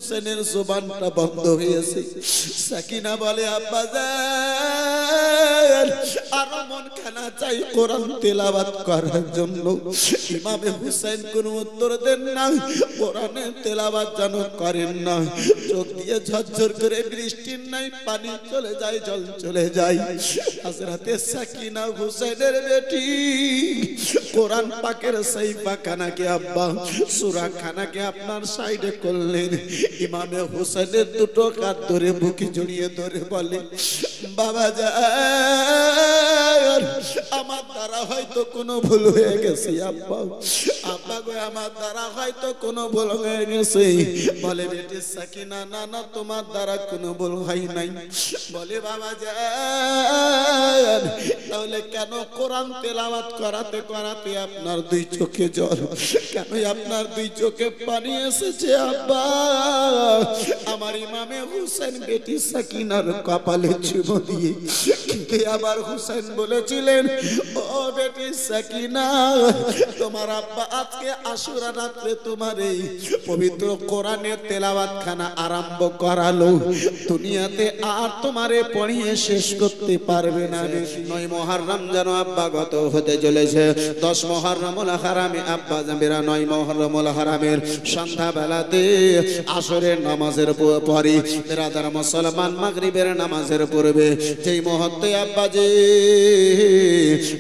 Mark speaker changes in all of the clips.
Speaker 1: হুসেনের জবানটা বন্ধ হয়েছে। সাকিনা বলে আব্বাজান আরো মন খানা চাই কোরআন তেলাওয়াত করার জন্য। ইমামে হুসেন কোনো উত্তর দেন না, কোরআনের তেলাওয়াত যেন করেন না। চোখ দিয়ে ঝরঝর করে বৃষ্টির নাই পানি চলে যায়, জল চলে যায়। হযরতে সাকিনা হুসেনের বেটি কোরআন পাকের সেই পাখানাকে আব্বা সূরা খানাকে আপনার সাইডে করলেন। ইমামে হুসেনের দুটো কাঁধ ধরে বুকে জড়িয়ে ধরে বলে বাবা যান আমার দ্বারা হয়তো কোনো ভুল হয়ে গেছে আব্বা, আব্বা গো আমার দ্বারা হয়তো কোনো ভুল হয়ে গেছে। বলে বেটি সাকিনা না না তোমার দ্বারা কোনো ভুল হয় নাই। বলে বাবা যান তাহলে কেন কোরআন তেলাওয়াত করাতে করাতে আপনার দুই চোখে জল, কেন আপনার দুই চোখে পানি এসেছে আব্বা? আমার ইমামে হুসেন বেটি সাকিনার কপালে চুমো দিয়ে আবার হুসেন বলেছিলেন ও বেটি সাকিনা তোমার আব্বা আজকে আশুরা রাতে তোমার এই পবিত্র কোরআনের তেলাওয়াত খানা আরম্ভ করালো, দুনিয়াতে আর তোমারে পড়িয়ে শেষ করতে পারবে না। 9 মুহররম যেন আব্বা গত হতে চলেছে। 10 মুহররমুল হারামে আব্বা জামিরা 9 মুহররমুল হারামের সন্ধ্যা বেলাতে আসরের নামাজের পরে বিরাদার মুসলমান মাগরিবের নামাজের পূর্বে যেই মুহূর্তে আব্বা জি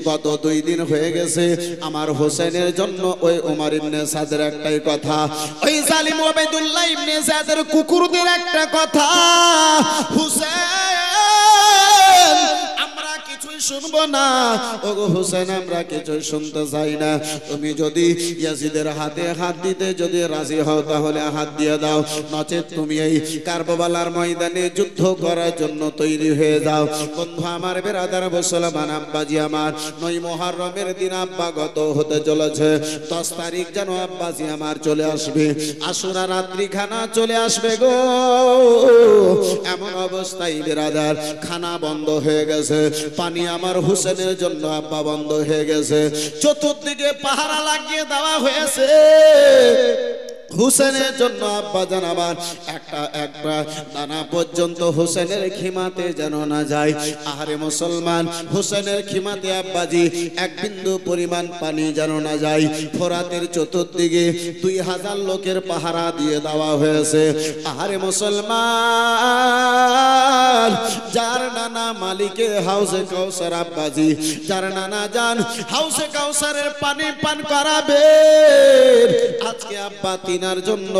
Speaker 1: গত 2 দিন হয়ে গেছে আমার হোসেনের জন্য ওই ওমর ইবনে সাদের একটাই কথা, ওই জালিম ওবাইদুল্লাহ ইবনে সাদের কুকুরদের একটা কথা, হুসেন আমরা কিছুই শুনবো না। ওগো হুসেন আমরা কিছুই শুনতে চাই না। তুমি যদি ইয়াজিদের হাতে হাত দিতে যদি রাজি হও তাহলে হাত দিয়ে দাও, নচেত তুমি এই কারবালার ময়দানে যুদ্ধ করার জন্য তৈরি হয়ে যাও। বন্ধু আমার বিরাদার মুসলমান আব্বাজি আমার 9 মুহররমের দিন আব্বা গত হতে চলেছে। 10 তারিখ যেন আব্বাজি আমার চলে আসবে, আশুরা রাত্রি খানা চলে আসবে গো। এমন অবস্থায় বিরাদার খানা বন্ধ হয়ে গেছে, পানি আমার হুসেনের জন্য আব্বা বন্ধ হয়ে গেছে, চতুর্দিকে পাহারা লাগিয়ে দেওয়া হয়েছে হুসেনের জন্য আব্বা জান আমার একটা দানা পর্যন্ত হুসেনের খিমাতে যেন না যায়। আহারে মুসলমান হুসেনের খিমাতে আব্বাজি এক বিন্দু পরিমাণ পানি যেন না যায়। ফোরাতের চতুর্দিকে 2000 লোকের পাহারা দিয়ে দেওয়া হয়েছে। আহারে মুসলমান যার নানা মালিকে হাউসে কাউসার আব্বাজি, যার নানা জান হাউসে কাউসারের পানি পান করাবে। আজকে আব্বা তিনার জন্য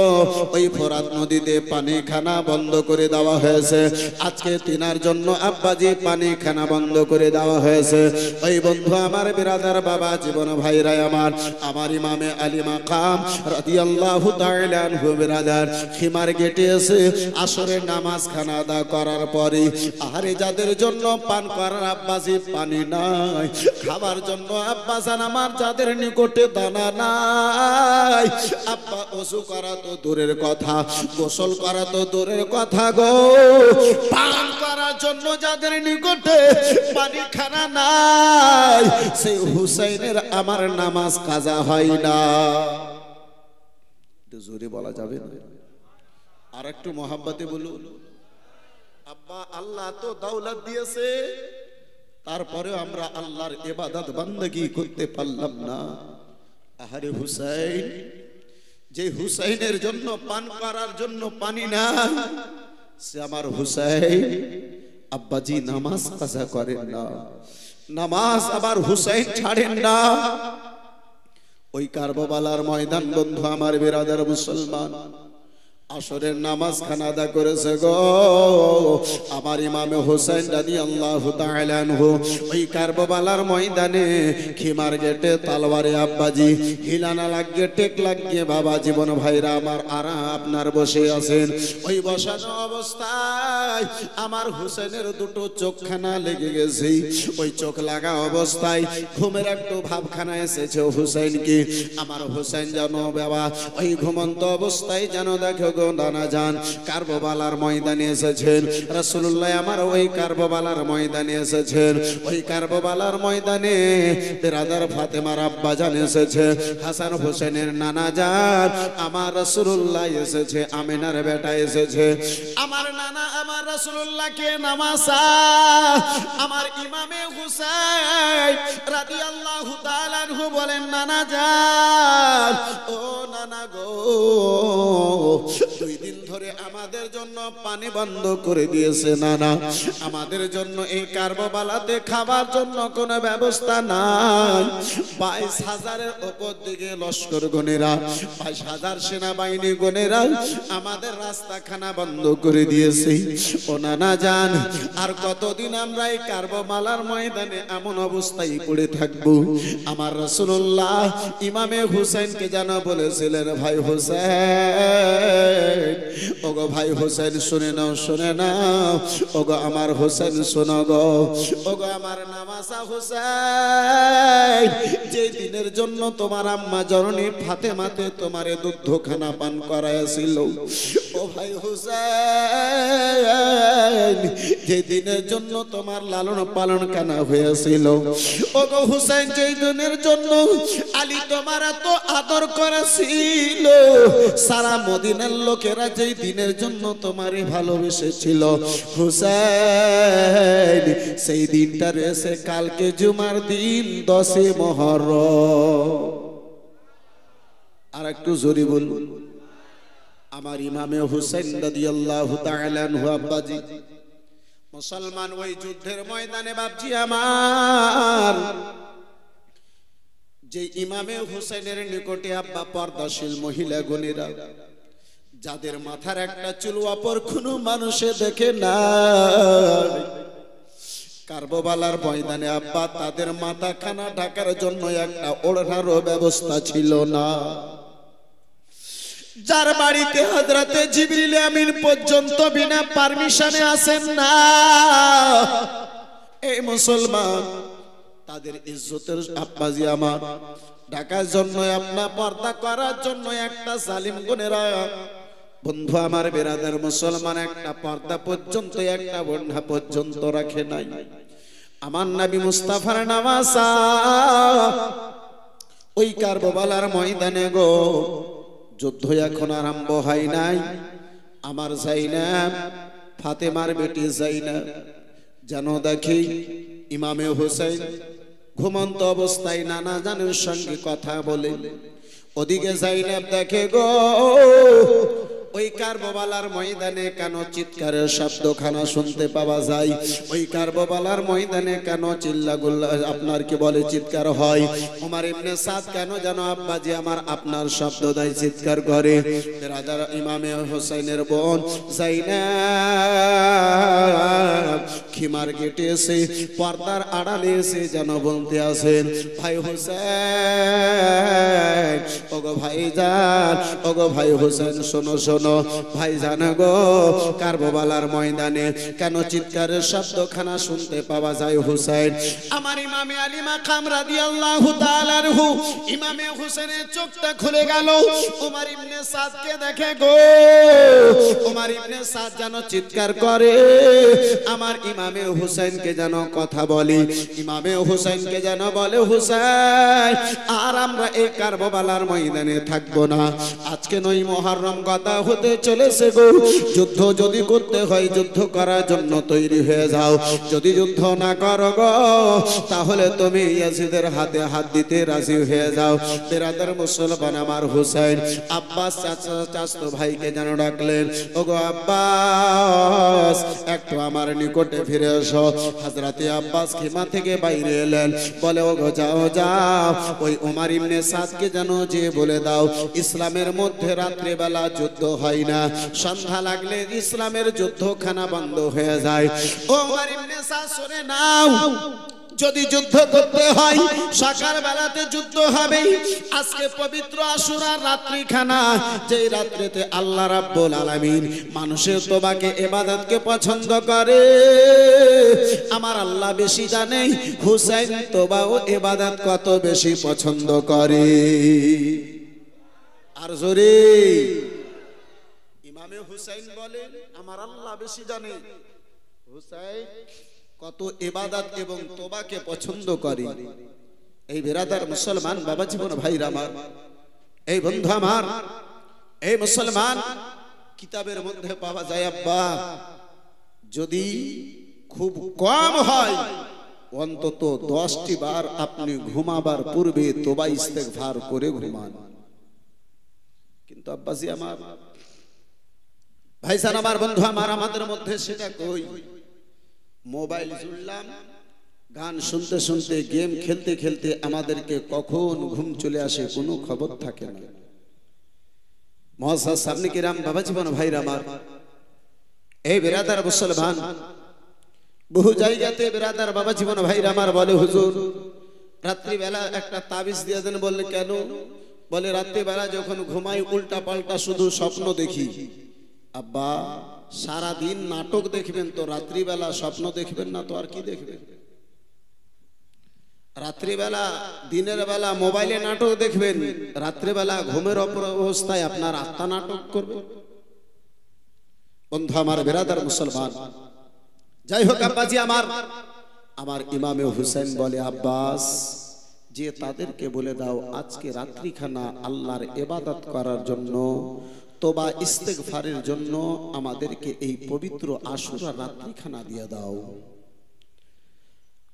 Speaker 1: ওই ফোরাত নদীতে পানি খানা বন্ধ করে দেওয়া হয়েছে। আজকে তিনার জন্য আব্বাজি পানি খানা বন্ধ করে দেওয়া হয়েছে। ওই বন্ধু আমার বিরাদার বাবা জীবন ভাইরা আমার ইমামে আলী মাকাম রাদিয়াল্লাহু তাআলা আনহু বিরাদার খিমার গেটে এসে আসরের নামাজ খানা আদা করার পরে আহারে যাদের জন্য পান করার আব্বাজি পানি নাই, খাবার জন্য আব্বাজান আমার যাদের নিকটে দানা নাই, আব্বা ওযু করা তো দূরের কথা, গোসল করা তো দূরের কথা গো, পান করার জন্য যাদের নিকটে পানি খানা নাই, সেই হুসাইনের আমার নামাজ কাজা হয় না। একটু জোরে বলা যাবে না? আর একটু মহাব্বতে বলুন। আব্বা আল্লাহ তো দৌলত দিয়েছে, তারপরেও আমরা আল্লাহর ইবাদত বান্দাগি করতে পারলাম না। আহারে হুসাইন, যে হুসাইনের জন্য পান করার জন্য পানি না, সে আমার হুসাইন আব্বাজি নামাজ কাজা করেন না, নামাজ আবার হুসাইন ছাড়েন না। ওই কারবালার ময়দান বন্ধু আমার বিরাদার মুসলমান আসরের নামাজ খানা আদা করেছে গো আমার ইমামে হোসেন রাদিয়াল্লাহু তাআলা আনহু। ওই কারবালার ময়দানে খিমার গেটে তলোয়ারে আব্বাজি হিলানা লাগিয়ে টেক লাগিয়ে বাবা জীবন ভাইরা আমার আপনার বসে আছেন। ওই বসানো অবস্থায় আমার হোসেনের দুটো চোখখানা লেগে গেছে। ওই চোখ লাগা অবস্থায় ঘুমের একটু ভাবখানা এসেছে হোসেনকে। আমার হোসেন যেন বাবা ওই ঘুমন্ত অবস্থায় যেন দেখো গো গো নানা জান কারবালার ময়দানে এসেছেন রাসূলুল্লাহ আমার ওই কারবালার ময়দানে এসেছেন ওই কারবালার ময়দানে বিরাদার ফাতেমার আব্বা জান এসেছে হাসান হোসেনের নানা জান আমার রাসূলুল্লাহ এসেছে আমিনার বেটা এসেছে আমার নানা আমার রাসূলুল্লাহকে নামাসা আমার ইমামে হুসাইন রাদিয়াল্লাহু তাআলা আনহু বলেন নানা জান ও নানা গো 2 দিন ধরে আমাদের জন্য পানি বন্ধ করে দিয়েছে নানা আমাদের জন্য এই কারবালাতে খাবার জন্য কোনো ব্যবস্থা নাই 22,000 এর উপর দিকে লস্কর গণেরা 22,000 সেনাবাহিনী গণেরা আমাদের রাস্তাখানা বন্ধ করে দিয়েছে ও নানা জান আর কতদিন আমরা এই কারবালার ময়দানে এমন অবস্থায় পড়ে থাকব আমার রাসূলুল্লাহ ইমামে হুসাইনকে জানা বলেছিলেন ভাই হুসাইন ওগো ভাই হুসাইন শুনে নাও ওগো আমার হুসাইন শোনো গো ওগো আমার নামাসা হুসাইন যে দিনের জন্য তোমার আম্মা জননী ফাতেমাতে তোমারে দুধখানা পান করাইছিল ও ভাই হুসাইন যে দিনের জন্য তোমার লালন পালন কানা হয়েছিল ওগো হুসাইন যে দিনের জন্য আলী তোমার এত আদর করেছিল সারা মদিনার লোকেরা যেই দিনের জন্য তোমারে ভালোবেসেছিল হুসাইন সেই দিনটা রয়েছে কালকে জুমার দিন 10 মুহররম আর একটু জোরে বলুন আমার ইমামে হুসাইন রাদিয়াল্লাহু তাআলা আনহু আব্বাজি মুসলমান ওই যুদ্ধের ময়দানে বাপজি আমার যে ইমামে হুসাইনের নিকটে আব্বা পর্দাশীল মহিলা গণেরা যাদের মাথার একটা চুল অপর কোনো মানুষে দেখে না কারবালার ময়দানে আব্বা তাদের মাথা খানা ঢাকার জন্য একটা ওড়নারও ব্যবস্থা ছিল না যার বাড়িতে হযরতে জিবরিল আমিন পর্যন্ত বিনা পারমিশনে আসেন না এই মুসলমান তাদের ইজ্জতের আব্বাজি আমার ঢাকার জন্য আপনা পর্দা করার জন্য একটা জালিম গুনেরা বন্ধু আমার বেরাদার মুসলমান একটা পর্দা পর্যন্ত একটা বন্ধা পর্যন্ত রাখে নাই আমার নবী মুস্তাফার নামাসা ওই কারবালার ময়দানে গো যুদ্ধ এখন আরম্ভ হয় নাই আমার যায়নাব ফাতেমার বেটি যায়নাব জানো দেখি ইমামে হুসাইন ঘুমন্ত অবস্থায় নানা জানের সঙ্গে কথা বলে ওদিকে যায়নাব দেখে গো ওই কারবালার ময়দানে কেন চিৎকারের শব্দখানা শুনতে পাওয়া যায় ওই কারবালার ময়দানে কেন চিল্লাগুল্লা আপনার কি বলে চিৎকার হয় ওমর ইবনে সাদ কেন যেন আব্বাজি আমার আপনার শব্দ দেয় চিৎকার করে বিরাদার ইমামে হুসাইনের বোন যায়নাব খিমার কেটে এসে পর্দার আড়ালে এসে যেন বলতে আসেন ভাই হুসাইন ওগো ভাইজান ওগো ভাই হুসাইন শোনো শোনো ভাই জানা গো কারবালার ময়দানে কেন চিৎকারের শব্দখানা শুনতে পাওয়া যায় হুসাইন আমার ইমামে আলী মাকাম রাদিয়াল্লাহু তাআলা আনহু ইমামে হুসাইনের চোখটা খুলে গেল ওমর ইবনে সাদকে দেখে গো ওমর ইবনে সাদ যেন চিৎকার করে আমার ইমামে হুসাইনকে যেন কথা বলি ইমামে হুসাইনকে যেন বলে হুসাইন আর আমরা এই কারবালার ময়দানে থাকবো না আজকে 9 মুহররম কথা হতে চলেছে গো যুদ্ধ যদি করতে হয় যুদ্ধ করার জন্য তৈরি হয়ে যাও যদি যুদ্ধ না করো গো তাহলে তুমি ইয়াজিদের হাতে হাত দিতে রাজি হয়ে যাও বিরাদার মুসলমান আমার হুসাইন আব্বাস চাচতো ভাইকে যেন ডাকলেন ওগো আব্বাস একটু আমার নিকটে ফিরে এসো হযরতে আব্বাস খিমা থেকে বাইরে এলেন বলে ওগো যাও যাও ওই ওমর ইবনে সাদকে যেন যে বলে দাও ইসলামের মধ্যে রাত্রি বেলা যুদ্ধ হয় না সন্ধ্যা লাগলে ইসলামের যুদ্ধখানা বন্ধ হয়ে যায় ওমর ইবনে সাদ শুনে নাও যদি যুদ্ধ করতে হয় সকাল বেলাতে যুদ্ধ হবে আজকে পবিত্র আশুরার রাত্রিখানা যেই রাত্রিতে আল্লাহ রাব্বুল আলামিন মানুষের তোবাকে ইবাদতকে পছন্দ করে আমার আল্লাহ বেশি জানে হুসাইন তোবা ও ইবাদত কত বেশি পছন্দ করে আর জোরে ইমামে হুসাইন বলেন আমার আল্লাহ বেশি জানে হুসাইন কত ইবাদত এবং তওবাকে পছন্দ করে। এই বিরাদার মুসলমান বাবা জীবন ভাইরা আমার, এই বন্ধু আমার, এই মুসলমান, কিতাবের মধ্যে পাওয়া যায় আব্বা যদি খুব কম হয় অন্তত 10টি বার আপনি ঘুমাবার পূর্বে তওবা ইস্তেগফার করে ঘুমান। কিন্তু আব্বাজি আমার, ভাইজান আমার, বন্ধু আমার, আমাদের মধ্যে সেটা কই? মোবাইল জুড়লাম, গান শুনতে শুনতে, গেম খেলতে খেলতে আমাদেরকে কখন ঘুম চলে আসে কোনো খবর থাকে না। মুআজ্জাজ সামনে কিরাম বাবা জীবন ভাইরা আমার, এই বিরাদার মুসলমান, বহু জায়গাতে বিরাদার বাবা জীবন ভাইরা আমার বলে হুজুর রাত্রি বেলা একটা তাবিজ দিয়ে দেন। বললে কেন? বলে রাত্রি বেলা যখন ঘুমাই উল্টা পাল্টা শুধু স্বপ্ন দেখি। আব্বা সারা দিন নাটক দেখবেন তো রাত্রিবেলা স্বপ্ন দেখবেন না তো আর কি দেখবেন? রাত্রিবেলা দিনের বেলা মোবাইলে নাটক দেখবেন, রাত্রিবেলা ঘুমের অবস্থায় আপনার আত্মা নাটক করবে। বন্ধু আমার, বিরাদার মুসলমান, যাই হোক আব্বাজি আমার, আমার ইমামে হুসেন বলে আব্বাস যে তাদেরকে বলে দাও আজকে রাত্রিখানা আল্লাহর ইবাদত করার জন্য, তওবা ইস্তেগফারের জন্য আমাদেরকে এই পবিত্র আশুরা রাত্রিখানা দিয়ে দাও।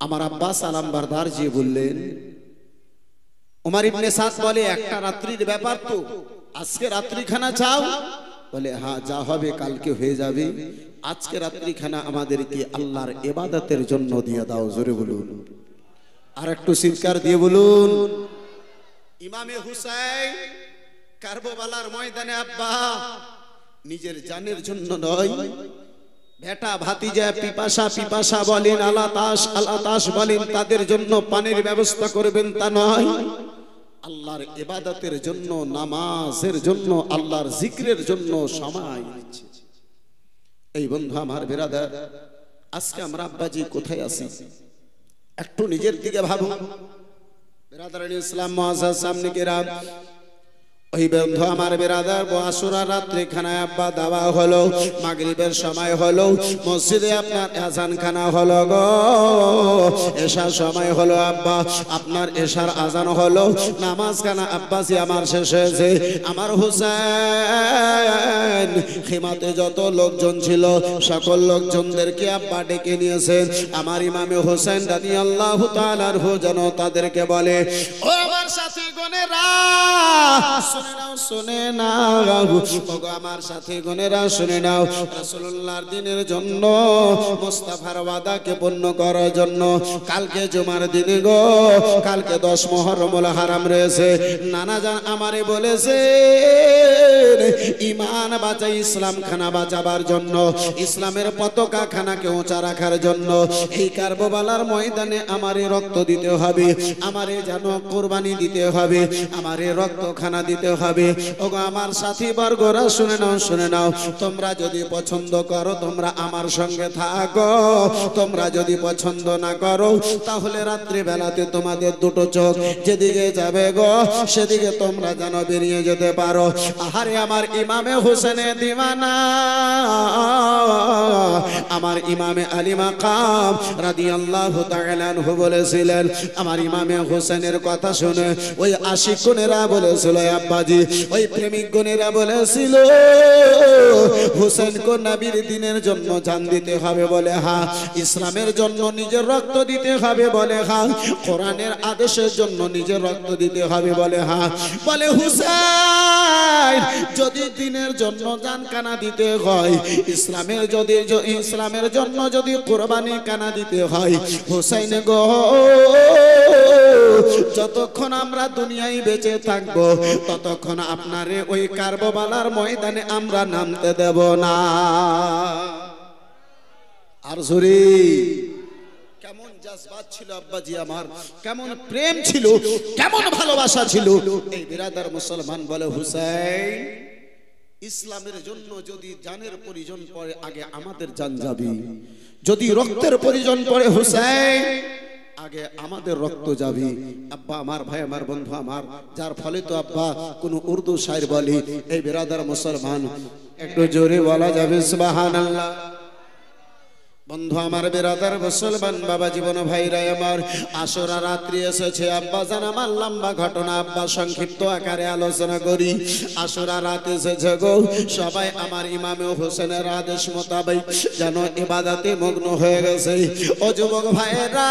Speaker 1: আমার আব্বাস আলম বারদার জি বললেন, ওমর ইবনে সাদ বলে একটা রাত্রির ব্যাপার তো, আজকে রাত্রিখানা চাও? বলে হ্যাঁ, যা হবে কালকে হয়ে যাবে, আজকে রাত্রিখানা আমাদেরকে আল্লাহর ইবাদতের জন্য দিয়ে দাও। জোরে বলুন, আর একটু চিৎকার দিয়ে বলুন। ইমামে হুসাইন কারবালার ময়দানে আব্বা নিজের জানের জন্য নয়, বেটা ভাতিজা পিপাসা বলেন, আলাতাস বলেন, তাদের জন্য পানির ব্যবস্থা করবেন তা নয়, আল্লাহর ইবাদতের জন্য, নামাজের জন্য, আল্লাহর জিকিরের জন্য সময় দিচ্ছে। এই বন্ধু আমার বিরাদার, আজকে আমরা আব্বাজি কোথায় আছি একটু নিজের দিকে ভাবুন। বিরাদার ইসলাম মুআজ্জাজ সামনে কিরাম, ওই বন্ধু আমার বিরাদার আশুরা রাত্রি খানায় আব্বা দাওয়া হলো, মাগরিবের সময় হলো, মসজিদে আপনার আজান খানা হলো গো, এশার সময় হলো আব্বা, আপনার এশার আজান হলো, নামাজ খানা আব্বাসি আমার শেষ হয়েছে। আমার হুসাইন খিমাতে যত লোকজন ছিল সকল লোকজনদেরকে আব্বা ডেকে নিয়েছেন। আমার ইমামে হুসাইন রাদিয়াল্লাহু তাআলা আনহু যেন তাদেরকে বলে, ও আমার সাথী গণেরা শুনে নাও, আমার সাথে গুণেরা শুনে নাও, রাসূলুল্লাহর দিনের জন্য, মুস্তাফার ওয়াদাকে পূর্ণ করার জন্য কালকে জুমার দিনে গো, কালকে 10 মুহররমুল হারাম রয়েছে। নানা জান আমারে বলেছে ঈমান বাঁচাই, ইসলাম খানা বাঁচাবার জন্য, ইসলামের পতাকা খানাকে উঁচা রাখার জন্য এই কারবালার ময়দানে আমারে রক্ত দিতে হবে, আমারে যেন কুরবানি দিতে হবে, আমারে রক্ত খানা দিতে হবে। ওগো আমার সাথী বর্গরা শুনে নাও, শুনে নাও, তোমরা যদি পছন্দ করো তোমরা আমার সঙ্গে থাকো, তোমরা যদি পছন্দ না করো তাহলে রাত্রি বেলাতে তোমাদের দুটো চোখ যেদিকে যাবে গো সেদিকে তোমরা যেন বেরিয়ে যেতে পারো। আহারে আমার ইমামে হোসেনে দিওয়ানা, আমার ইমামে আলী মাকাম রাদিয়াল্লাহু তাআলা আনহু বলেছিলেন, আমার ইমামে হোসেনের কথা শুনে ওই আশিকুনেরা বলেছিল আব্বাজি, ওই প্রেমিক গণেরা বলেছিল হোসেন কো নবীর দিনের জন্য জান দিতে হবে বলে হ্যাঁ, ইসলামের জন্য নিজের রক্ত দিতে হবে বলে হ্যাঁ, কোরআনের আদেশের জন্য নিজের রক্ত দিতে হবে বলে হ্যাঁ। বলে হুসাইন যদি দিনের জন্য জান কানা দিতে হয়, ইসলামের যদি ইসলামের জন্য যদি কুরবানি কানা দিতে হয়, হুসাইন গো যতক্ষণ আমরা দুনিয়ায় বেঁচে থাকবো ততক্ষণ আপনারে ওই কারবালার ময়দানে আমরা নামতে দেব না। আর জোরে কেমন জজবাত ছিল আব্বাজি আমার, কেমন প্রেম ছিল, কেমন ভালোবাসা ছিল। এই বিরাদার মুসলমান বলে হুসাইন ইসলামের জন্য যদি জানের প্রয়োজন পড়ে আগে আমাদের জান যাবে, যদি রক্তের প্রয়োজন পড়ে হুসাইন আগে আমাদের রক্ত যাবে। আব্বা আমার, ভাই আমার, বন্ধু আমার, যার ফলে তো আব্বা কোন উর্দু শায়ের বলে এই বিরাদার মুসলমান একটু জোরে বলা যাবে সুবহানাল্লাহ। বন্ধু আমার, বেরাদার মুসলমান বাবা জীবন ভাইরা আমার, আশুরা রাত্রি এসেছে আব্বা জান, আমার লম্বা ঘটনা আব্বা সংক্ষিপ্ত আকারে আলোচনা করি। আশুরা রাত এসেছে গো, সবাই আমার ইমামে হোসেনের আদেশ মোতাবেক যেন ইবাদতে মগ্ন হয়ে গেছে। ও যুবক ভাইরা,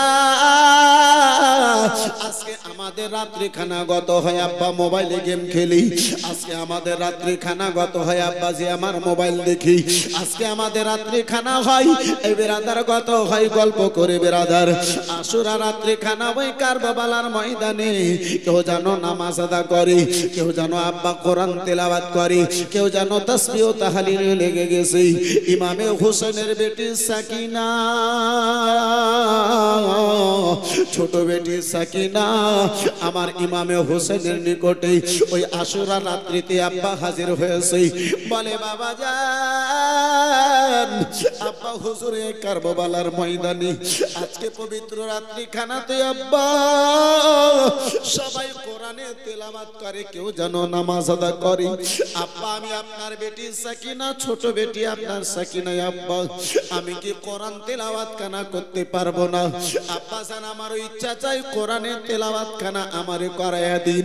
Speaker 1: আজকে আমাদের রাত্রি খানা গত হয় আব্বা মোবাইলে গেম খেলি। আজকে আমাদের রাত্রি খানা গত হয় আব্বা যে আমার মোবাইল দেখি। আজকে আমাদের রাত্রি খানা হয় এই বেরাদার গত হয় গল্প করে বেরাদার। আশুরা রাত্রি খানা ওই কারবালার ময়দানে কেউ জানো নামাজ আদা করে, কেউ জানো আব্বা কোরআন তেলাওয়াত করে, কেউ জানো তাসবিহ ও তাহলিলে লেগে গেছে। ইমামে হোসেনের বেটি সাকিনা, ছোট বেটি সাকিনা আমার ইমামে হোসেনের নিকটে ওই আশুরা রাত্রিতে আব্বা হাজির হয়েছে। বলে বাবা জান, আব্বা হুজুরে কারবালার ময়দানে আজকে পবিত্র রাত্রি খানাতে আব্বা সবাই কোরআনে তেলাওয়াত করে, কেউ যেন নামাজ আদা করে। আব্বা আমি আপনার বেটি সাকিনা, ছোট বেটি আপনার সাকিনা, আব্বা আমি কি কোরআন তেলাওয়াত খানা করতে পারবো না? আব্বা জান আমার ইচ্ছা চাই কোরআনে তেলাওয়াত খানা আমারে করায়া দিন।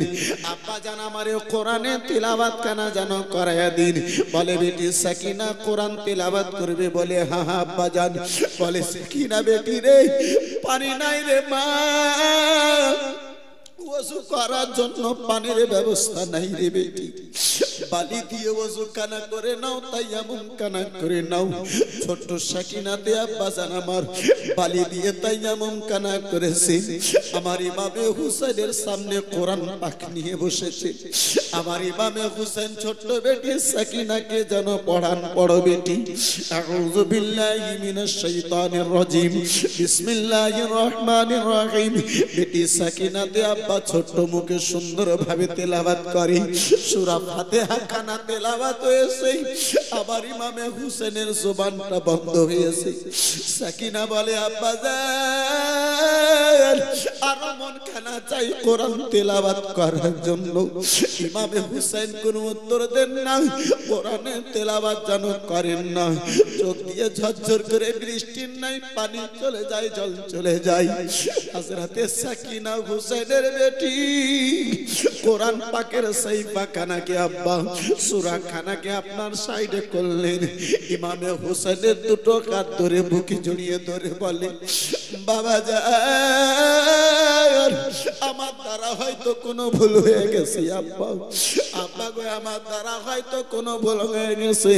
Speaker 1: আব্বা জান আমারে কোরআনে তেলাওয়াত খানা যেন করায়া দিন। বলে বেটি সাকিনা কোরআন তেলাওয়াত করবে? বলে হ্যাঁ হ্যাঁ আব্বা জান। বলে সাকিনা বেটি রে, পানি নাই রে মা, ওযু করার জন্য পানির ব্যবস্থা নাই রে বেটি, বালি দিয়ে ওযু কানা করে নাও, তায়াম্মুম কানা করে নাও। ছোট্ট সাকিনাতে আব্বা জান আমার বালি দিয়ে তায়াম্মুম কানা করেছে। আমার ইমামে হুসাইনের সামনে কোরআন পাক নিয়ে বসেছে। আমার ইমামে হুসাইন ছোট্ট বেটি সাকিনাকে যেন পড়ান, পড়ো বেটি। আউযু বিল্লাহি মিনাশ শাইতানির রাজিম, বিসমিল্লাহির রহমানির রহিম। বেটি সাকিনাতে আব্বা ছোট্ট মুখে সুন্দর ভাবে তেলাওয়াত করে। সূরা ফাতিহা খানা তেলাওয়াত হয়েছে, আবার ইমামে হুসেনের জবানটা বন্ধ হয়েছে। সাকিনা বলে আব্বা জান আরো মন খানা চাই কোরআন তেলাওয়াত করার জন্য। ইমামে হুসেন কোনো উত্তর দেন না, কোরআনের তেলাওয়াত যেন করেন না। চোখ দিয়ে ঝরঝর করে বৃষ্টির নাই পানি চলে যায়, জল চলে যায়। হযরতে সাকিনা হুসেনের বেটি কোরআন পাকের সেই পাখানাকে আব্বা সূরা খানাকে আপনার সাইডে করলেন। ইমামে হোসেনের দুটো হাত ধরে বুকে জড়িয়ে ধরে বলে বাবা জান আমার দ্বারা হয়তো কোনো ভুল হয়ে গেছে আব্বা, আব্বা গো আমার দ্বারা হয়তো কোনো ভুল হয়ে গেছে।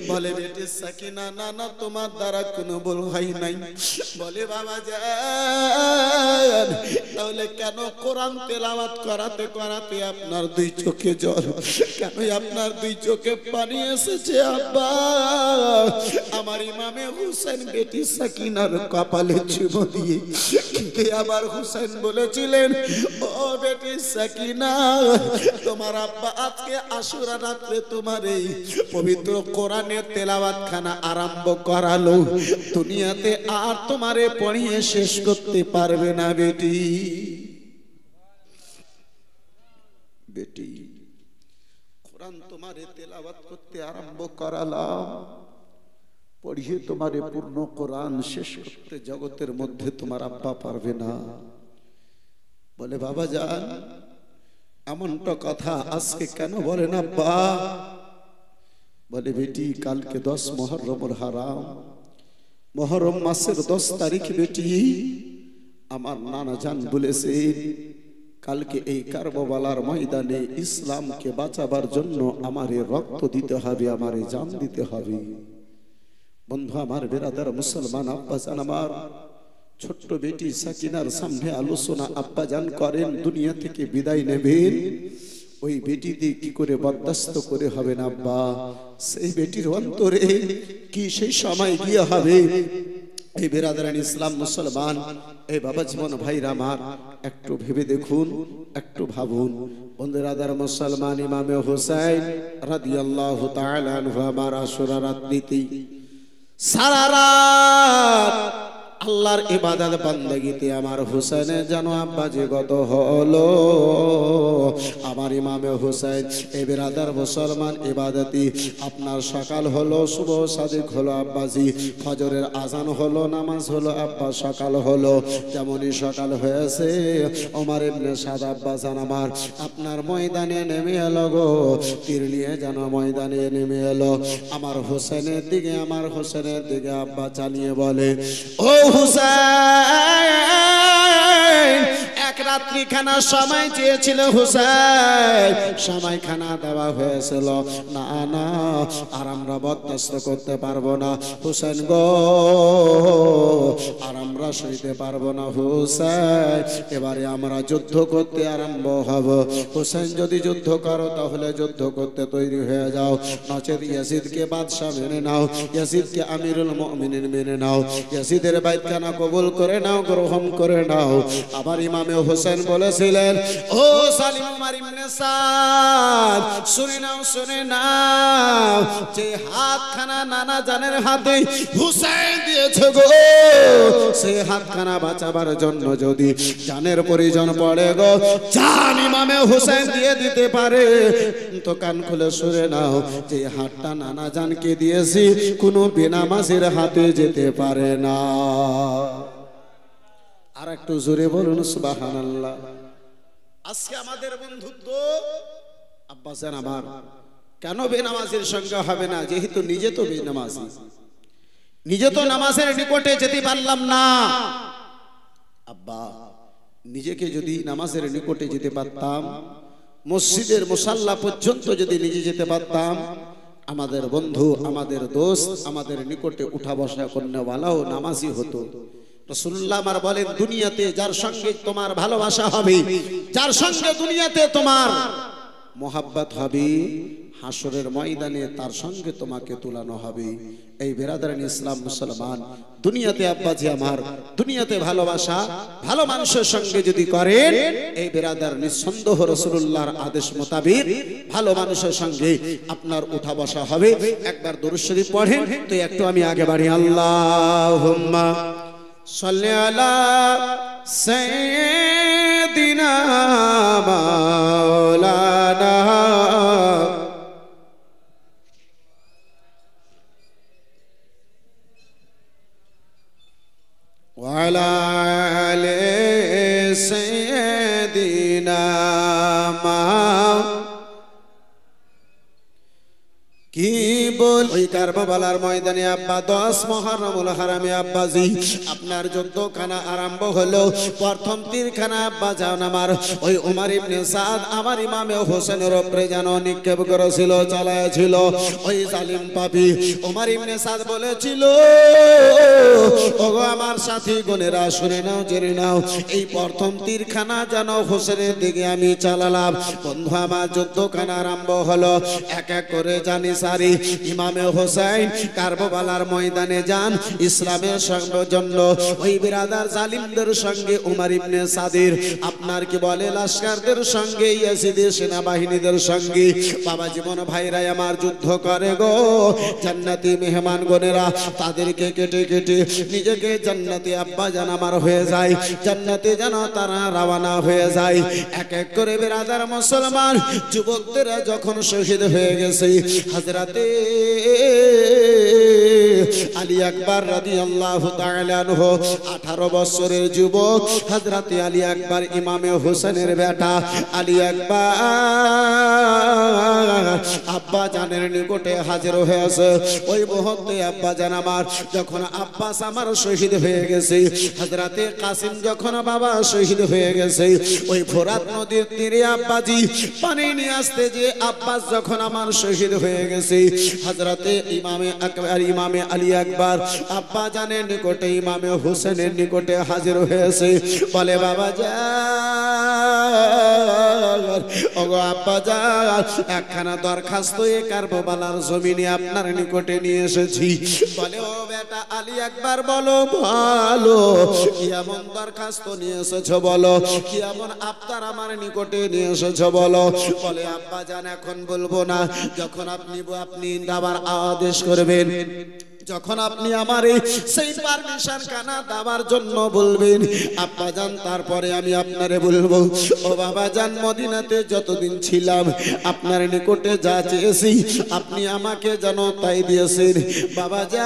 Speaker 1: বলে বেটি সাকিনা না না তোমার দ্বারা কোনো ভুল হয় নাই। বলে বাবা জান তাহলে কেন কোরআন তেলাওয়াত করাতে করাতে আপনার দুই চোখে জল, কেন আপনার দুই চোখে পানি এসেছে আব্বা? আমার ইমামে হুসেন বেটি সাকিনার কপালে চুমো দিয়ে আবার হুসেন বলেছিলেন ও বেটি সাকিনা তোমার আব্বা আজকে আশুরা রাতে তোমার এই পবিত্র কোরআনের তেলাওয়াত খানা আরম্ভ করালো, দুনিয়াতে আর তোমারে পড়িয়ে শেষ করতে পারবে না বেটি। বেটি কোরআন তোমারে তেলাওয়াত করতে আরম্ভ করালাম, পড়িয়ে তোমারে পূর্ণ কোরআন শেষ করতে জগতের মধ্যে তোমার আব্বা পারবে না। বলে বাবা জান এমনটা কথা আজকে কেন বলেন আব্বা? বলে বেটি কালকে 10 মুহররমুল হারাম, মুহররম মাসের 10 তারিখ বেটি আমার নানা জান বলেছেন কালকে এই কারবালার ময়দানে ইসলামকে বাঁচাবার জন্য আমারে রক্ত দিতে হবে, আমারে জান দিতে হবে। বন্ধু আমার বেরাদার মুসলমান আব্বা জান আমার ছোট্ট বেটি সাকিনার সামনে আলোচনা আব্বা জান করেন, দুনিয়া থেকে বিদায় নেবেন। ওই বেটি দিয়ে কি করে বরদাস্ত করে হবে না আব্বা? সেই বেটির অন্তরে কি সেই সময় গিয়ে হবে? এই বেরাদারান ইসলাম মুসলমান এই বাবা জীবন ভাইরা আমার একটু ভেবে দেখুন, একটু ভাবুন। বেরাদার মুসলমান ইমামে হুসাইন রাদিয়াল্লাহু তাআলা আনহু আমার আশুরা রাত্রিতে সারা রাত আল্লাহর ইবাদত বান্দাগিতে আমার হুসেনের যেন আব্বাজি গত হলো। আমার ইমামে হুসেন এ বিরাদার মুসলমান ইবাদতি আপনার সকাল হলো, শুভ সাদিক হলো আব্বাজি, ফজরের আজান হলো, নামাজ হলো আব্বা, সকাল হলো। যেমনই সকাল হয়েছে ওমর ইবনে সাদ আব্বাজান আমার আপনার ময়দানে নেমে এলো গো, তীর নিয়ে যেন ময়দানে নেমে এলো। আমার হুসেনের দিকে, আমার হুসেনের দিকে আব্বা চালিয়ে বলে, ও হুসেন, এক রাত্রি খানা সময় চেয়েছিল হুসেন, সময় খানা দেওয়া হয়েছিল, না না আর আমরা বরদাস্ত করতে পারবো না হুসেন গো, আর আমরা সইতে পারবো না হুসেন, এবারে আমরা যুদ্ধ করতে আরম্ভ হব। হুসেন যদি যুদ্ধ করো তাহলে যুদ্ধ করতে তৈরি হয়ে যাও, নচেত ইয়াজিদকে বাদশা মেনে নাও, ইয়াজিদকে আমিরুল মুমিনিন মেনে নাও, ইয়াজিদের বাইতখানা কবুল করে নাও, গ্রহণ করে নাও। আবার ইমামে হোসেন বলেছিলেন, ও সালিম উমর ইবনে সাদ, শুনে নাও শুনে নাও, যে হাতখানা নানা জানের হাতে হুসেন দিয়েছে গো, সেই হাতখানা বাঁচাবার জন্য যদি জানের প্রয়োজন পড়ে গো, জান ইমামে হোসেন দিয়ে দিতে পারে। তো কান খুলে শুনে নাও, যে হাতটা নানা জানকে দিয়েছি কোনো বেনামাজির হাতে যেতে পারে না। আর একটু জোরে বলুন সুবহানাল্লাহ। আজকে আমাদের বন্ধুত্ব আব্বাজান আমার কেন বেনামাজির সঙ্গে হবে না? যেহেতু নিজে তো বেনামাজি, নিজে তো নামাজের নিকটে যেতে পারলাম না। আব্বা, নিজেকে যদি নামাজের নিকটে যেতে পারতাম, মসজিদের মুসাল্লা পর্যন্ত যদি নিজে যেতে পারতাম, আমাদের বন্ধু, আমাদের দোস্ত, আমাদের নিকটে উঠা বসা করনেওয়ালাও নামাজি হতো। রাসূলুল্লাহ আমার বলেন, দুনিয়াতে যার সঙ্গে তোমার ভালোবাসা হবে, যার সঙ্গে দুনিয়াতে তোমার মোহাব্বত হবে, হাসরের ময়দানে তার সঙ্গে তোমাকে তুলানো হবে। এই বেরাদারান ইসলাম মুসলমান, দুনিয়াতে আব্বাজি আমার, দুনিয়াতে ভালোবাসা ভালো মানুষের সঙ্গে যদি করেন, এই বেরাদার নিঃসন্দেহ রাসূলুল্লাহর আদেশ মোতাবেক ভালো মানুষের সঙ্গে আপনার উঠা বসা হবে। একবার দরুদ শরীফ পড়েন তো একটু আমি আগে বাড়ি। আল্লাহুম্মা সাল্লি আলা সাইয়্যিদিনা মাওলানা ওয়ালা আলি সাইয়্যিদিনা কি বল। ওই কারবালার ময়দানে আব্বা 10 মুহররমুল হারামে আব্বাজি আপনার যুদ্ধখানা আরম্ভ হলো। প্রথম তীরখানা আব্বা জান আমার ওই উমর ইবনে সাদ আমার ইমামে হোসেনের উপরে যেন নিক্ষেপ করেছিল, চালায়াছিল। ওই জালিম পাপী উমর ইবনে সাদ বলেছিল, ওগো আমার সাথী গুণেরা শুনে নাও, জেনে নাও, এই প্রথম তীরখানা যেন হোসেনের দিকে আমি চালালাম। বন্ধু আমার যুদ্ধখানা আরম্ভ হলো। এক এক করে জানি সারি ইমামে হোসেন কারবালার ময়দানে যান ইসলামের জন্য। ওই বিরাদার জালিমদের সঙ্গে উমর ইবনে সাদের আপনার কি বলে লস্করদের সঙ্গে, ইয়াজিদের সেনাবাহিনীদের সঙ্গে বাবা জীবন ভাইরা আমার যুদ্ধ করে গো। জান্নাতি মেহমান গনেরা তাদেরকে কেটে কেটে নিজেকে জান্নাতি আব্বা জান আমার হয়ে যায়, জান্নাতে যেন তারা রওনা হয়ে যায়। এক এক করে বিরাদার মুসলমান যুবকরা যখন শহীদ হয়ে গেছে, হযরতে আলী আকবর রাদিয়াল্লাহু তাআলা আনহু 18 বছরের যুবক হযরতে আলী আকবর ইমামে হোসেনের বেটা আলী আকবর আব্বা জানের নিকটে হাজির হয়েছে। ওই মুহূর্তে আব্বা জান আমার যখন আব্বাস আমার শহীদ হয়ে গেছে, হযরতে কাসিম যখন বাবা শহীদ হয়ে গেছে, ওই ফোরাত নদীর তীরে আব্বাজি পানি নিয়ে আসতে যে আব্বাস যখন আমার শহীদ হয়ে গেছে, হযরতে ইমামে আকবর ইমামে আলী আকবর আব্বা জানের নিকটে ইমামে হোসেনের নিকটে হাজির হয়েছে। বলে বাবা জান, ওগো আব্বা জান, একখানা দরখাস্ত এই কারবালার জমিনে আপনার নিকটে নিয়ে এসেছি। বলে ও বেটা আলী আকবর, বলো ভালো কি এমন দরখাস্ত নিয়ে এসেছো, বলো কি এমন আবদার আমার নিকটে নিয়ে এসেছো বলো। বলে আব্বা জান এখন বলবো না, যখন আপনি দাবার আদেশ করবেন যখন আপনি আমারে সেই পারমিশন খানা দেওয়ার জন্য বলবেন আব্বাজান, তারপরে আমি আপনারে বলবো ও বাবাজান, মদিনাতে যতদিন ছিলাম আপনার নিকটে যা চেয়েছি আপনি আমাকে যেন তাই দিয়েছেন। বাবাজান,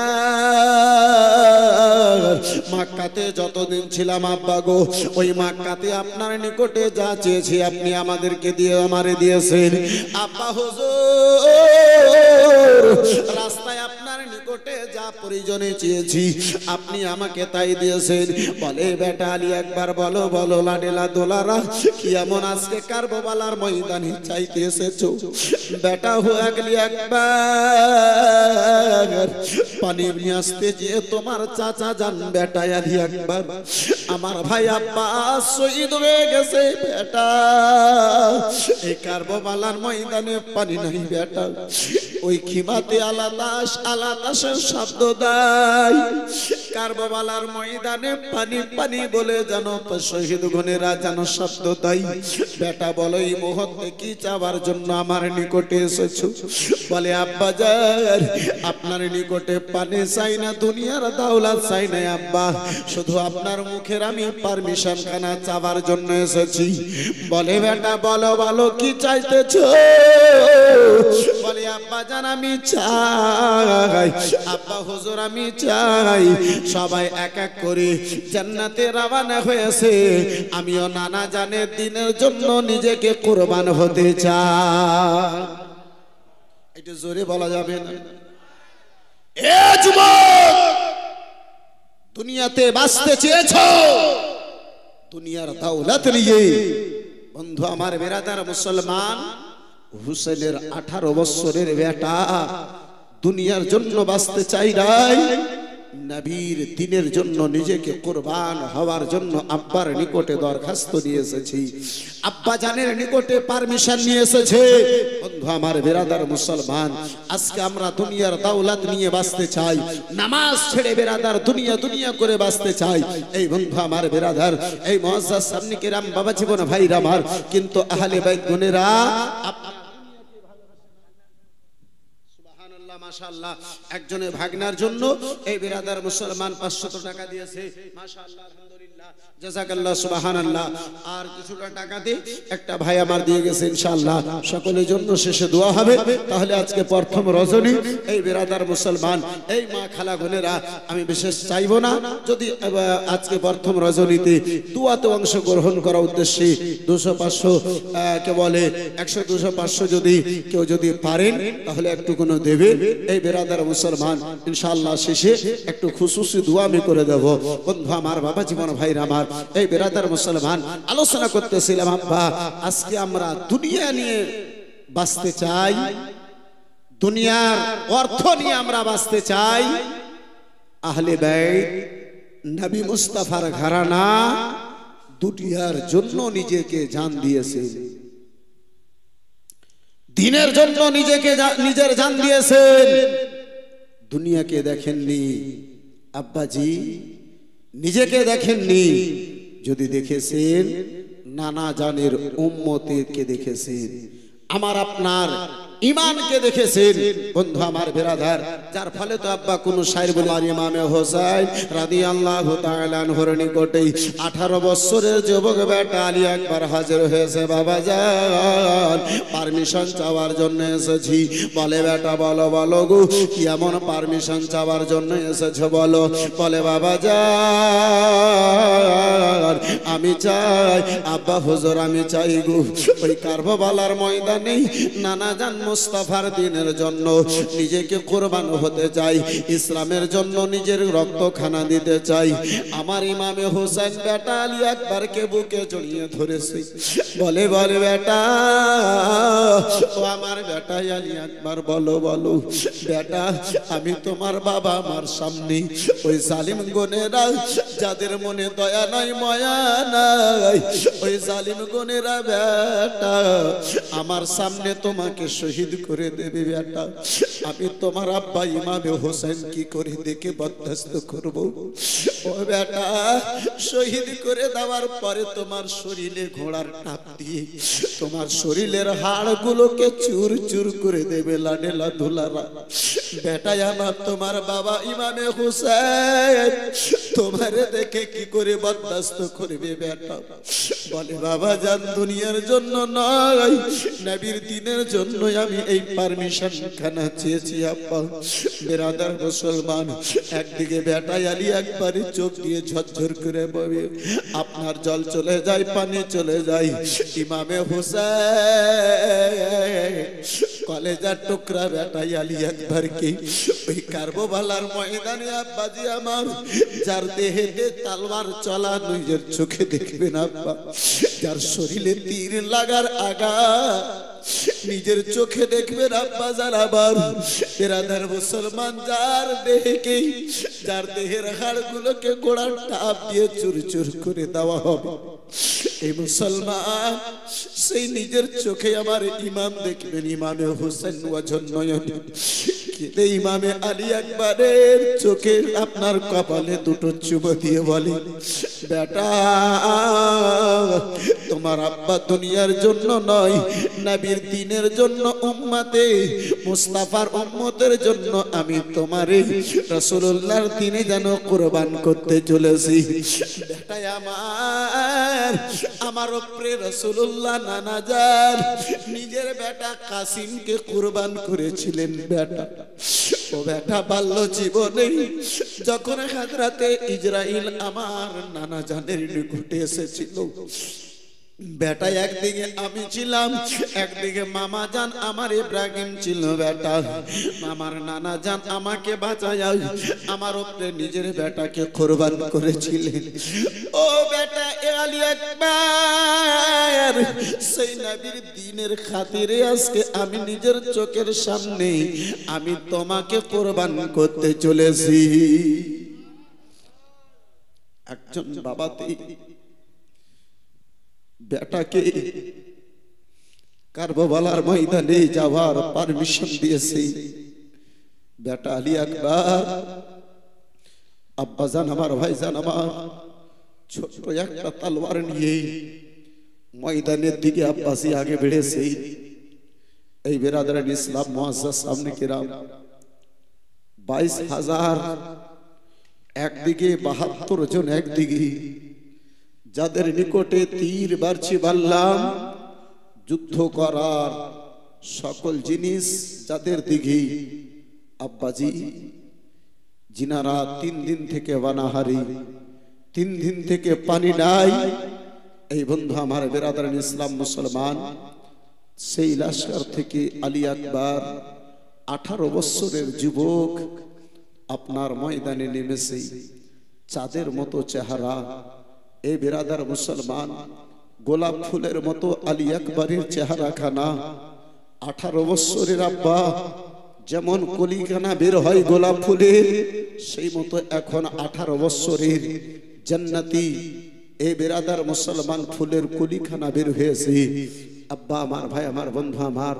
Speaker 1: মক্কাতে যতদিন ছিলাম আব্বা গো, ওই মক্কাতে আপনার নিকটে যা চেয়েছি আপনি আমাদেরকে দিয়ে আমারে দিয়েছেন। আব্বা হুজুর, রাস্তায় আপনার নিকটে যা প্রয়োজনে চেয়েছি আপনি আমাকে তাই দিয়েছেন। বলে বেটা আলী একবার বলো বলো লাডেলা দোলারা, কি এমন আজকে কারবালার ময়দানে চাইতে এসেছো? বেটা হো আগলি একবার পানি নিয়ে আসতে যে তোমার চাচা যান বেটা আলী একবার আমার ভাই আব্বাস শহীদ হয়ে গেছে বেটা, এই কারবালার ময়দানে পানি নাই বেটা। ওই খিমাতে আলাদাস আলাদাসের শব্দ দেয়, কারবালার ময়দানে পানি পানি বলে জানো শহীদ গনেরা জানো শব্দ দেয়। বেটা বলো এই মুহূর্তে কি চাওয়ার জন্য আমার নিকটে এসেছো? বলে আব্বাজান, আপনার নিকটে পানি চাই না, দুনিয়ার দৌলত চাই না আব্বা, শুধু আপনার মুখের আমি পারমিশন খানা চাওয়ার জন্য এসেছি। বলে বেটা বলো বলো কি চাইতেছো? বলে আব্বাজান আমি চাই, আব্বা হুজুর আমি চাই সবাই এক এক করে জান্নাতে রওনা হয়েছে, আমিও নানা জানের দিনের জন্য নিজেকে কুরবান হতে চাই। এটা জোরে বলা যাবে না? এ যুবক, দুনিয়াতে বাঁচতে চেয়েছো দুনিয়ার দৌলত নিয়ে। বন্ধু আমার বেরাদার মুসলমান, হুসেনের 18 বছরের বেটা দুনিয়ার জন্য বাঁচতে চাই নাই, নবীর দিনের জন্য নিজেকে কুরবান হওয়ার জন্য আব্বার নিকটে দরখাস্ত নিয়ে এসেছি, আব্বা জানের নিকটে পারমিশন নিয়ে এসেছে। বন্ধু আমার বেরাদার মুসলমান, আজকে আমরা দুনিয়ার দৌলত নিয়ে বাঁচতে চাই, নামাজ ছেড়ে বেরাদার দুনিয়া দুনিয়া করে বাঁচতে চাই। এই বন্ধু আমার বেরাদার, এই মুআজ্জাজ সামনে কেরাম বাবা জীবন ভাইরা আমার, কিন্তু আহলে বাইত গুনেরা মাশাআল্লাহ একজনের ভাগনার জন্য এই বিরাদার মুসলমান 500 টাকা দিয়েছে। মাশাআল্লাহ আলহামদুলিল্লাহ জাযাকাল্লাহ সুবহানাল্লাহ। আর কিছুটা টাকা দিয়ে একটা ভাই আমার দিয়ে গেছে, ইনশাআল্লাহ সকলের জন্য শেষে দোয়া হবে। তাহলে আজকে প্রথম রজনী এই বিরাদার মুসলমান, এই মা খালা বোনেরা, আমি বিশেষ চাইবো না যদি আজকে প্রথম রজনীতে দোয়াতে অংশগ্রহণ করার উদ্দেশ্যে 200-500 কে বলে 100-200-500 যদি কেউ যদি পারেন তাহলে একটু কোনো দেবে। এই বেরাদার মুসলমান ইনশাআল্লাহ শেষে একটু খুশুসি দোয়া আমি করে দেব। বন্ধু আমার বাবা জীবন ভাইরা আমার, এই বেরাদার মুসলমান আলোচনা করতেছিলাম আব্বা, আজকে আমরা দুনিয়া নিয়ে বাঁচতে চাই, দুনিয়ার অর্থ নিয়ে আমরা বাঁচতে চাই। আহলে বাইত নবী মুস্তাফার ঘরানা দুনিয়ার জন্য নিজেকে জান দিয়েছে, দিনের জন্য নিজেকে নিজের জান দিয়েছেন। দুনিয়াকে দেখেননি আব্বাজি, নিজেকে দেখেননি, যদি দেখেছেন নানা জানের উম্মতকে দেখেছেন, আমার আপনার ইমানকে দেখেছেন। বন্ধু আমার বেরাদার, যার ফলে তো আব্বা কোন শায়ের বলে ইমামে হোসেন রাদিয়াল্লাহু তাআলা আনহুর নিকটে 18 বছরের যুবক বেটা আলী একবার হাজির হয়েছে। বাবা যান পারমিশন চাওয়ার জন্য এসেছি। বলে বেটা বলো বলো গো কি এমন পারমিশন চাওয়ার জন্য এসেছো বলো? বলে বাবা যান আমি চাই, আব্বা হুজুর আমি চাই গো ওই কারবালার ময়দানে নানা জান মুস্তাফার দিনের জন্য নিজেকে কুরবান হতে চাই, ইসলামের জন্য নিজের রক্ত খানা দিতে চাই। আমার ইমামে হোসেন বেটা আলী আকবরকে বুকে জড়িয়ে ধরেছে। বলে বলে বেটা ও আমার বেটা আলী আকবর বলো বলো বেটা, আমি তোমার বাবা, আমার সামনে ওই জালিম গনেরা যাদের মনে দয়া নাই মায়া নাই, ওই জালিম গনেরা বেটা আমার সামনে তোমাকে শহীদ করে দেবে বেটা। আমি তোমার আব্বা ইমামে হোসেন কি করে দেখে বরদাস্ত করব? ও বেটা, শহীদ করে দেওয়ার পরে তোমার শরীরে ঘোড়ার টাপ দিয়ে তোমার শরীরের হাড়গুলোকে চুর চুর করে দেবে লাডেলা ধুলারা। বেটাই আমার তোমার বাবা ইমামে হোসেন তোমারে দেখে কি করে বরদাস্ত করবে বেটা? বলে বাবা জান, দুনিয়ার জন্য নয়, নবীর দিনের জন্য আমি এই পারমিশন খানা চেয়েছি আব্বা। বেরাদার মুসলমান, একদিকে বেটাই আলী একবারে চোখ দিয়ে ঝরঝর করে বলে, আপনার জল চলে যায়, পানি চলে যায়। ইমামে হোসেন কলেজার টুকরা বেটাই আলী একবার কি ওই কারবালার ময়দানে আব্বাজি আমার, যার দেহেতে তালওয়ার চলা নিজের চোখে দেখবেন আব্বা, যার শরীরে তীর লাগার আগা নিজের চোখে দেখবেন আব্বা। যার আবার বেরাদার মুসলমান, যার দেহকে, যার দেহের হাড়গুলোকে গোড়ার টাপ দিয়ে চুর চুর করে দেওয়া হবে, এই মুসলমান সেই নিজের চোখে আমার ইমাম দেখবেন, ইমামে হোসেন ওয়াজন নয়ন কেঁদে ইমামে আলী একবারের চোখে আপনার কপালে দুটো চুমো দিয়ে বলে, বেটা তোমার আব্বা দুনিয়ার জন্য নয়, নবীর দিনের জন্য, উম্মতে মুস্তাফার উম্মতের জন্য আমি তোমারে রাসূলুল্লাহর দিনে যেন কুরবান করতে চলেছি। বেটাই আমার উপরে রাসূলুল্লাহ নানা যান নিজের বেটা কাসিমকে কুরবান করেছিলেন বেটা। ও বেটা, বাল্য জীবনে যখন হযরতে ইসরাইল আমার নানা জানের নিকটে এসেছিল, বেটা একদিকে আমি ছিলাম, একদিকে মামা জান আমার ইব্রাহিম ছিল বেটা। আমার নানা জান আমাকে বাঁচায় আমার উপরে নিজের বেটাকে কুরবান করেছিলেন। ও বেটা, এ আলী আকবার সেই নবীর দ্বীনের খাতিরে আজকে আমি নিজের চোখের সামনে আমি তোমাকে কুরবান করতে চলেছি। একজন বাবাতে বেটাকে কারবালার ময়দানে যাওয়ার পারমিশন দিয়েছে। বেটা আলী আকবার, আব্বা জান আমার, ভাই জান আমার, ছোট একটা তলোয়ার নিয়ে ময়দানের দিকে আব্বাসি আগে বেড়েছে। এই বেরাদারান ইসলাম মুআজ্জাজ সামনে কিরাম 22,000 একদিকে, 72 জন একদিকে, যাদের নিকটে তীর বাড়ছি বাল্লাম যুদ্ধ করার সকল জিনিস যাদের দিকে আব্বাজি, জিনারা 3 দিন থেকে বানাহারি, 3 দিন থেকে পানি নাই। এই বন্ধু আমার বেরাদারান ইসলাম মুসলমান, সেই লস্কর থেকে আলী আকবার 18 বছরের যুবক আপনার ময়দানে নেমেছে। চাঁদের মতো চেহারা, এই বেরাদার মুসলমান, গোলাপ ফুলের মতো আলী আকবরের চেহারা খানা। 18 বছরের আব্বা, যেমন কলিখানা বের হয় গোলাপ ফুলের, সেই মতো এখন 18 বছরের জান্নাতি এই বেরাদার মুসলমান ফুলের কলিখানা বের হয়েছে। আব্বা আমার, ভাই আমার, বন্ধু আমার,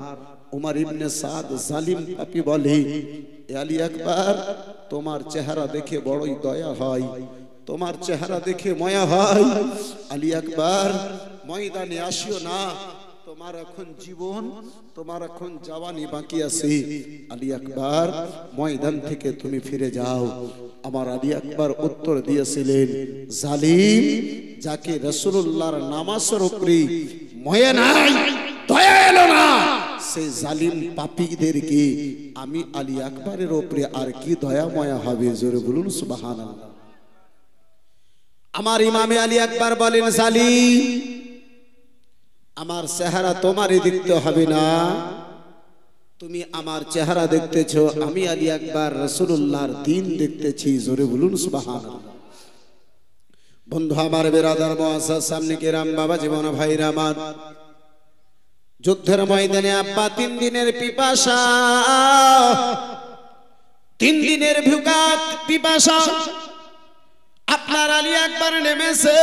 Speaker 1: উমর ইবনে সাদ জালিম পাপী বলে, আলী আকবার তোমার চেহারা দেখে বড়ই দয়া হয়, তোমার চেহারা দেখে মায়া হয়। আলী আকবার ময়দানে আসিও না, তোমার এখন জীবন, তোমার এখন জওয়ানি বাকি আছে। আলী আকবার ময়দান থেকে তুমি ফিরে যাও। আমার আলী আকবার উত্তর দিয়েছিলেন, জালিম যাকে রাসূলুল্লাহর নামাজের উপরে মায়া নাই, দয়া এলো না, সেই জালিম পাপীদেরকে আমি আলী আকবরের উপরে আর কি দয়া মায়া হবে? জোরে বলুন সুবহানাল্লাহ। আমার ইমামে আলী আকবার বলেন, জালিম আমার চেহারা তোমারই দেখতে হবে না, তুমি আমার চেহারা দেখতেছো, আমি আলী আকবার রাসূলুল্লাহর দ্বীন দেখতেছি। জোরে বলুন সুবহানাল্লাহ। বন্ধু আমার, বেরাদার মুআজ্জাজ সামনে কিরাম, বাবা জীবন ভাইরা আমার, যুদ্ধের ময়দানে আব্বা 3 দিনের পিপাসা, 3 দিনের ভুকা পিপাসা আপনার আলী আকবার নেমেছে।